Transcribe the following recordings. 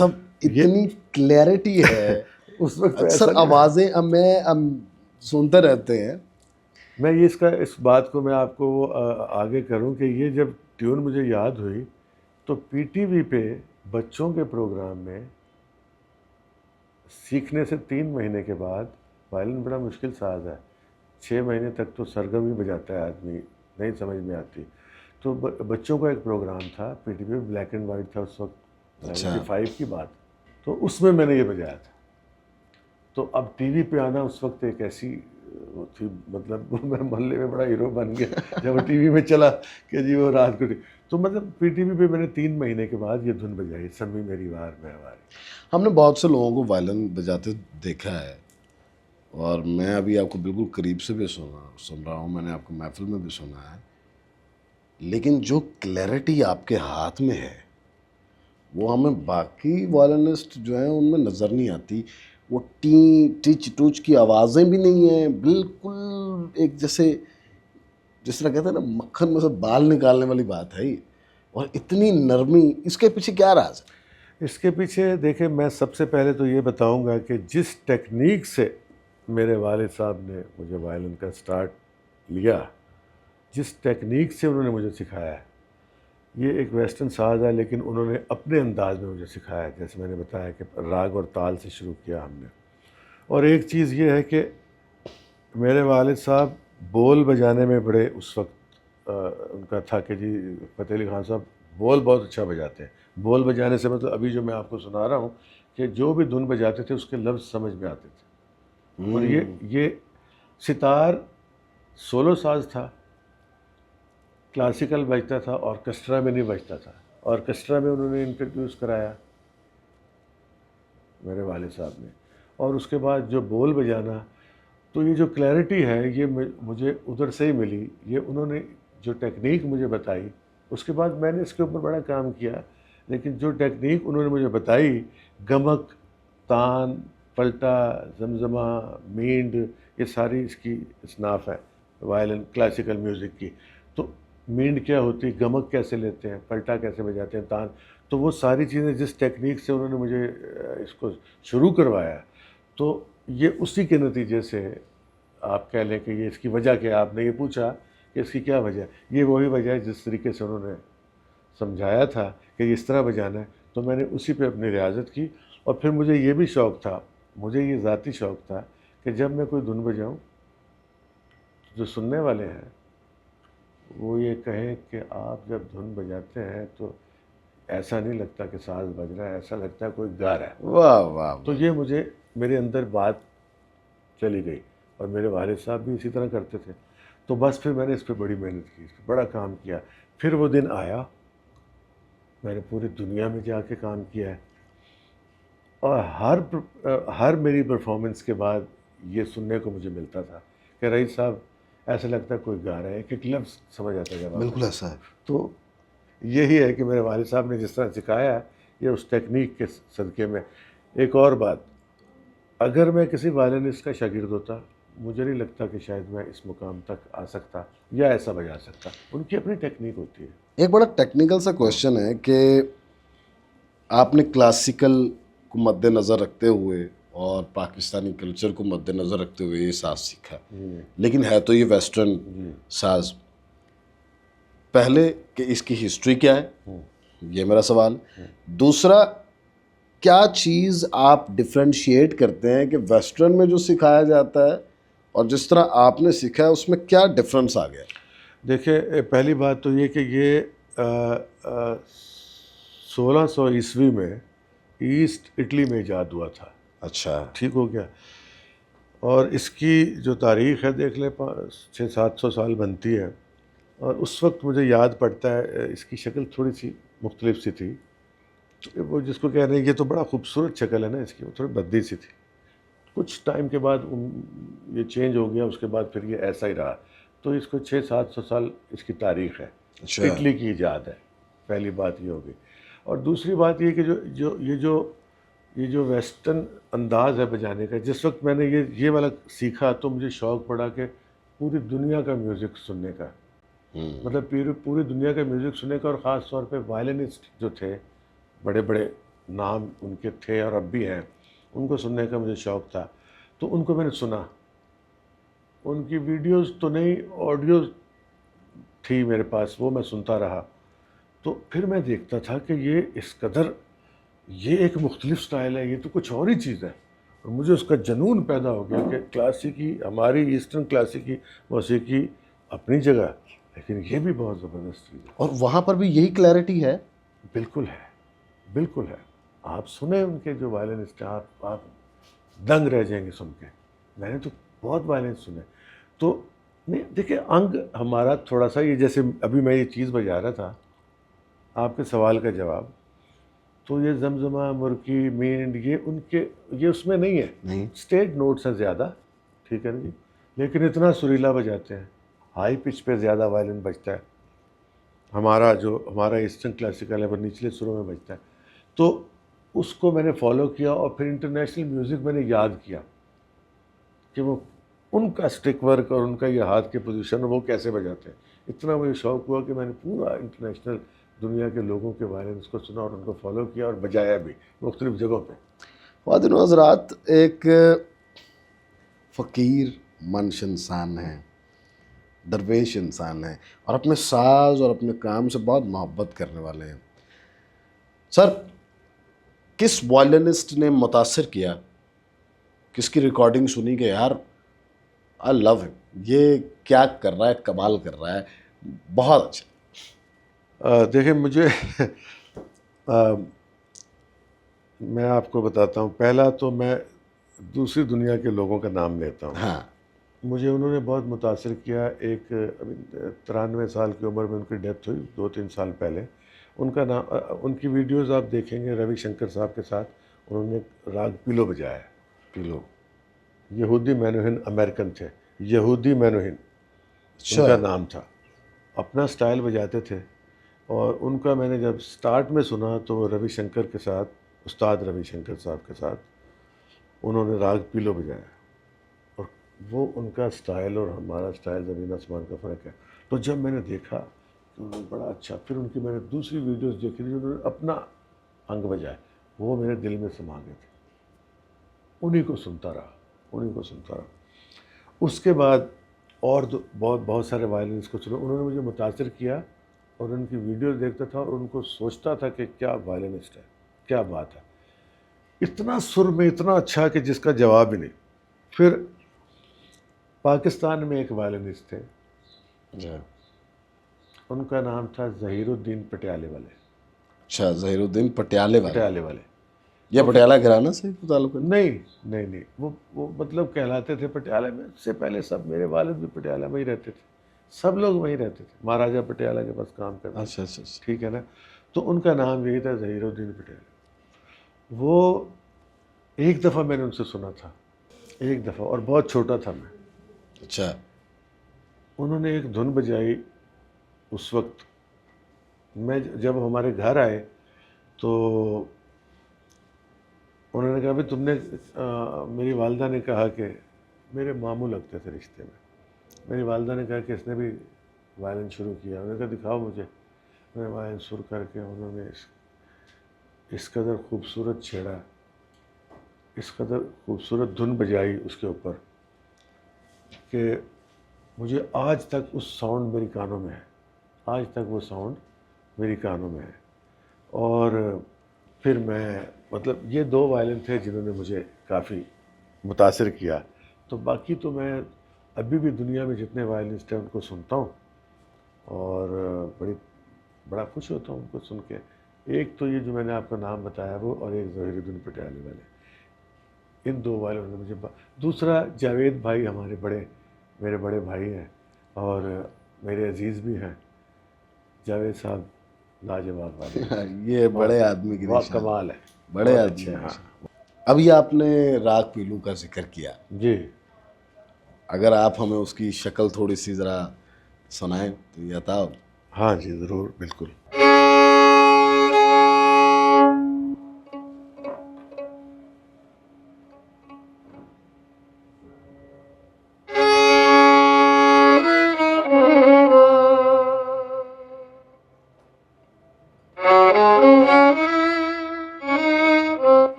सब इतनी क्लैरिटी है उस वक्त अक्सर आवाज़ें हम सुनते रहते हैं। मैं ये इस बात को मैं आपको आगे करूं कि ये जब ट्यून मुझे याद हुई तो पीटीवी पे बच्चों के प्रोग्राम में सीखने से 3 महीने के बाद, वायलिन बड़ा मुश्किल साज है, 6 महीने तक तो सरगम ही बजाता है आदमी, नहीं समझ में आती। तो बच्चों का एक प्रोग्राम था पीटीवी पे, ब्लैक एंड वाइट था उस वक्त, अच्छा। 95 की बात। तो उसमें मैंने ये बजाया था। तो अब टीवी पे आना उस वक्त एक ऐसी वो थी, मतलब मैं मोहल्ले में बड़ा हीरो बन गया जब वो टीवी में चला कि जी वो रात को तो मतलब पीटीवी पे मैंने 3 महीने के बाद ये धुन बजाई, सम्मी मेरी वार में हमारी। हमने बहुत से लोगों को वायलिन बजाते देखा है और मैं अभी आपको बिल्कुल करीब से भी सुन रहा हूँ, मैंने आपको महफिल में भी सुना है, लेकिन जो क्लैरिटी आपके हाथ में है वो हमें बाकी वायलिनिस्ट जो हैं उनमें नज़र नहीं आती। वो टी टिच टूच की आवाज़ें भी नहीं हैं, बिल्कुल एक जैसे जिस तरह कहते हैं ना मक्खन में से बाल निकालने वाली बात है ये। और इतनी नरमी, इसके पीछे क्या राज है? इसके पीछे देखिए, मैं सबसे पहले तो ये बताऊंगा कि जिस टेक्निक से मेरे वालिद साहब ने मुझे वायलिन का स्टार्ट लिया, जिस टेक्निक से उन्होंने मुझे सिखाया है, ये एक वेस्टर्न साज है लेकिन उन्होंने अपने अंदाज में मुझे सिखाया है। जैसे मैंने बताया कि राग और ताल से शुरू किया हमने। और एक चीज़ ये है कि मेरे वालिद साहब बोल बजाने में बड़े उस वक्त उनका था कि जी फ़तेह अली खान साहब बोल बहुत अच्छा बजाते हैं। बोल बजाने से मतलब अभी जो मैं आपको सुना रहा हूँ कि जो भी धुन बजाते थे उसके लफ्ज़ समझ में आते थे। और ये सितार सोलो साज था, क्लासिकल बजता था, ऑर्केस्ट्रा में नहीं बजता था। ऑर्केस्ट्रा में उन्होंने इंट्रोड्यूस कराया मेरे वालिद साहब ने। और उसके बाद जो बोल बजाना, तो ये जो क्लैरिटी है ये मुझे उधर से ही मिली। ये उन्होंने जो टेक्निक मुझे बताई, उसके बाद मैंने इसके ऊपर बड़ा काम किया। लेकिन जो टेक्निक उन्होंने मुझे बताई, गमक, तान, पलटा, जमजमा, मींड, ये सारी इसकी इसनाफ है वायलिन क्लासिकल म्यूज़िक की। तो मींड क्या होती है, गमक कैसे लेते हैं, पलटा कैसे बजाते हैं, तान, तो वो सारी चीज़ें जिस टेक्निक से उन्होंने मुझे इसको शुरू करवाया, तो ये उसी के नतीजे से आप कह लें कि ये इसकी वजह क्या है। आपने ये पूछा कि इसकी क्या वजह है, ये वही वजह है जिस तरीके से उन्होंने समझाया था कि इस तरह बजाना है, तो मैंने उसी पे अपनी रियाजत की। और फिर मुझे ये भी शौक़ था, मुझे ये ज़ाती शौक़ था कि जब मैं कोई धुन बजाऊँ, जो सुनने वाले हैं वो ये कहें कि आप जब धुन बजाते हैं तो ऐसा नहीं लगता कि साज बज रहा है, ऐसा लगता है कोई गा रहा है। वाह वाह। तो ये मुझे मेरे अंदर बात चली गई और मेरे वालिद साहब भी इसी तरह करते थे। तो बस फिर मैंने इस पर बड़ी मेहनत की, इस पर बड़ा काम किया। फिर वो दिन आया, मैंने पूरी दुनिया में जाके काम किया है और हर मेरी परफॉर्मेंस के बाद ये सुनने को मुझे मिलता था कि रईस साहब ऐसा लगता है कोई गा रहे हैं, एक लफ्ज़ समझ आता है जब आप। बिल्कुल ऐसा है। तो यही है कि मेरे वालिद साहब ने जिस तरह सिखाया है, ये उस टेक्निक के सदक़े में। एक और बात, अगर मैं किसी वायलिनिस्ट का शागिर्द होता, मुझे नहीं लगता कि शायद मैं इस मुकाम तक आ सकता या ऐसा बजा सकता। उनकी अपनी टेक्निक होती है। एक बड़ा टेक्निकल सा क्वेश्चन है कि आपने क्लासिकल को मद्देनज़र रखते हुए और पाकिस्तानी कल्चर को मद्देनज़र रखते हुए ये साज सीखा, लेकिन है तो ये वेस्टर्न साज। पहले कि इसकी हिस्ट्री क्या है, ये मेरा सवाल। दूसरा, क्या चीज़ आप डिफ्रेंशिएट करते हैं कि वेस्टर्न में जो सिखाया जाता है और जिस तरह आपने सीखा है उसमें क्या डिफरेंस आ गया? देखिए, पहली बात तो ये कि ये 1600 ईस्वी में ईस्ट इटली में ईजाद हुआ था। अच्छा। ठीक हो गया। और इसकी जो तारीख़ है देख लें, 600-700 साल बनती है। और उस वक्त मुझे याद पड़ता है इसकी शक्ल थोड़ी सी मुख्तलिफ सी थी। वो जिसको कह रहे हैं ये तो बड़ा खूबसूरत शक्ल है ना इसकी, वो थोड़ी भद्दी सी थी। कुछ टाइम के बाद ये चेंज हो गया, उसके बाद फिर ये ऐसा ही रहा। तो इसको 600-700 साल इसकी तारीख़ है। अच्छा। इटली की ईजाद है, पहली बात ये होगी। और दूसरी बात ये कि ये जो वेस्टर्न अंदाज़ है बजाने का, जिस वक्त मैंने ये वाला सीखा तो मुझे शौक़ पड़ा कि पूरी दुनिया का म्यूज़िक सुनने का, मतलब पूरी दुनिया का म्यूज़िक सुनने का। और ख़ास तौर पे वायलिनिस्ट जो थे, बड़े बड़े नाम उनके थे और अब भी हैं, उनको सुनने का मुझे शौक़ था, तो उनको मैंने सुना। उनकी वीडियोस तो नहीं, ऑडियो थी मेरे पास, वो मैं सुनता रहा। तो फिर मैं देखता था कि ये इस कदर, ये एक मुख्तलिफ स्टाइल है, ये तो कुछ और ही चीज़ है। और मुझे उसका जुनून पैदा हो गया कि क्लासिकी, हमारी ईस्टर्न क्लासिकी मौसीकी अपनी जगह, लेकिन ये भी बहुत ज़बरदस्त चीज़ है। और वहाँ पर भी यही क्लैरिटी है। बिल्कुल है, बिल्कुल है। आप सुने उनके जो वायलिनिस्ट हैं, आप दंग रह जाएंगे सुन के। मैंने तो बहुत वायलिन सुने। तो नहीं, देखिए, अंग हमारा थोड़ा सा, ये जैसे अभी मैं ये चीज़ बजा रहा था, आपके सवाल का जवाब, तो ये जमजमा, मुर्की, मींड, ये उनके, ये उसमें नहीं है। नहीं। स्टेट नोट्स हैं ज़्यादा, ठीक है ना जी, लेकिन इतना सुरीला बजाते हैं, हाई पिच पे ज़्यादा वायलिन बजता है। हमारा ईस्टर्न क्लासिकल है वो निचले सुरों में बजता है। तो उसको मैंने फॉलो किया और फिर इंटरनेशनल म्यूज़िक मैंने याद किया कि वो उनका स्टिक वर्क और उनका ये हाथ के पोजीशन वो कैसे बजाते हैं। इतना मुझे शौक़ हुआ कि मैंने पूरा इंटरनेशनल दुनिया के लोगों के वायलिन्स को सुना और उनको फॉलो किया और बजाया भी मुख्तलिफ जगहों पे। वादिन हज़रात, एक फ़कीर मंश इंसान है, दरवेश इंसान है, और अपने साज और अपने काम से बहुत मोहब्बत करने वाले हैं। सर, किस वायलिनिस्ट ने मुतासिर किया, किसकी रिकॉर्डिंग सुनी कि यार आई लव हिम, ये क्या कर रहा है, कमाल कर रहा है, बहुत अच्छा। देखिए, मुझे मैं आपको बताता हूँ, पहला तो मैं दूसरी दुनिया के लोगों का नाम लेता हूँ। हाँ। मुझे उन्होंने बहुत मुतासिर किया। एक अभी 93 साल की उम्र में उनकी डेथ हुई 2-3 साल पहले। उनका नाम, उनकी वीडियोस आप देखेंगे रविशंकर साहब के साथ, उन्होंने राग पीलो बजाया है। पीलो, यहूदी मेनुहिन अमेरिकन थे, यहूदी मेनुहिन अच्छा। उनका नाम था। अपना स्टाइल बजाते थे। और उनका मैंने जब स्टार्ट में सुना तो वो रविशंकर के साथ, उस्ताद रविशंकर साहब के साथ उन्होंने राग पीलो बजाया, और वो उनका स्टाइल और हमारा स्टाइल ज़मीन आसमान का फ़र्क है। तो जब मैंने देखा कि उन्होंने बड़ा अच्छा, फिर उनकी मैंने दूसरी वीडियोस देखी थी, उन्होंने अपना अंग बजाया, वो मेरे दिल में समा गए थे। उन्हीं को सुनता रहा, उन्हीं को सुनता रहा। उसके बाद और बहुत बहुत सारे वायलिनिस्ट को सुना, उन्होंने मुझे मुतासिर किया, और उनकी वीडियोस देखता था और उनको सोचता था कि क्या वायलिनिस्ट है, क्या बात है, इतना सुर में इतना अच्छा कि जिसका जवाब ही नहीं। फिर पाकिस्तान में एक वायलिनिस्ट थे, उनका नाम था ज़हीरुद्दीन पटियाले वाले। अच्छा, ज़हीरुद्दीन पटियाले वाले। पटियाले वाले, ये पटियाला घराना से ताल्लुक है? नहीं नहीं नहीं, वो मतलब कहलाते थे पटियाले में। से पहले सब, मेरे वालिद भी पटियाला में ही रहते थे, सब लोग वहीं रहते थे, महाराजा पटियाला के पास काम करते थे। अच्छा अच्छा अच्छा। ठीक है ना। तो उनका नाम यही था, ज़हीरुद्दीन पटियाला। वो एक दफ़ा मैंने उनसे सुना था, एक दफ़ा, और बहुत छोटा था मैं। अच्छा। उन्होंने एक धुन बजाई उस वक्त, मैं जब हमारे घर आए तो उन्होंने कहा, भाई तुमने मेरी वालदा ने कहा कि, मेरे मामू लगते थे रिश्ते में, मेरी वालदा ने कहा कि इसने भी वायलिन शुरू किया। उन्होंने कहा दिखाओ मुझे। मैंने वायलिन शुरू करके उन्होंने इस कदर खूबसूरत छेड़ा, इस कदर खूबसूरत धुन बजाई उसके ऊपर कि मुझे आज तक उस साउंड मेरी कानों में है, आज तक वो साउंड मेरी कानों में है। और फिर मैं, मतलब ये दो वायलिन थे जिन्होंने मुझे काफ़ी मुतासिर किया। तो बाकी तो मैं अभी भी दुनिया में जितने वायलिनिस्ट हैं उनको सुनता हूँ, और बड़ा खुश होता हूँ उनको सुन के। एक तो ये जो मैंने आपका नाम बताया वो, और एक ज़हीरुद्दीन पटियाले वाले, इन दो वायलिन ने मुझे। दूसरा जावेद भाई, मेरे बड़े भाई हैं और मेरे अजीज़ भी हैं। जावेद साहब लाजवाब वाले, ये बड़े आदमी की वाह निशान, कमाल है, बड़े बहुत आदमी अच्छे की हैं। हाँ निशान। अभी आपने राग पीलू का जिक्र किया, जी, अगर आप हमें उसकी शक्ल थोड़ी सी ज़रा सुनाएं तो ये बताओ। हाँ जी, ज़रूर, बिल्कुल।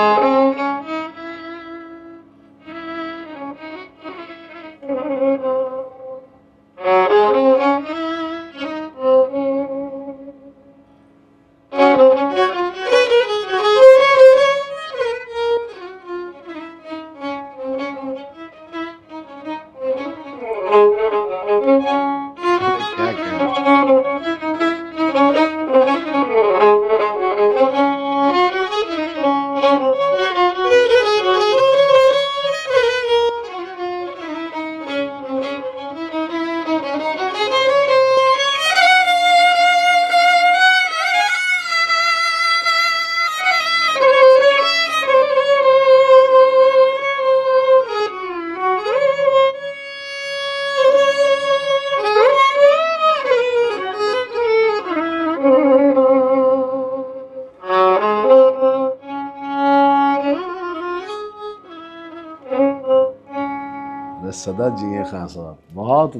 अरे क्या कहना। अरे सदा जिए खान साहब, बहुत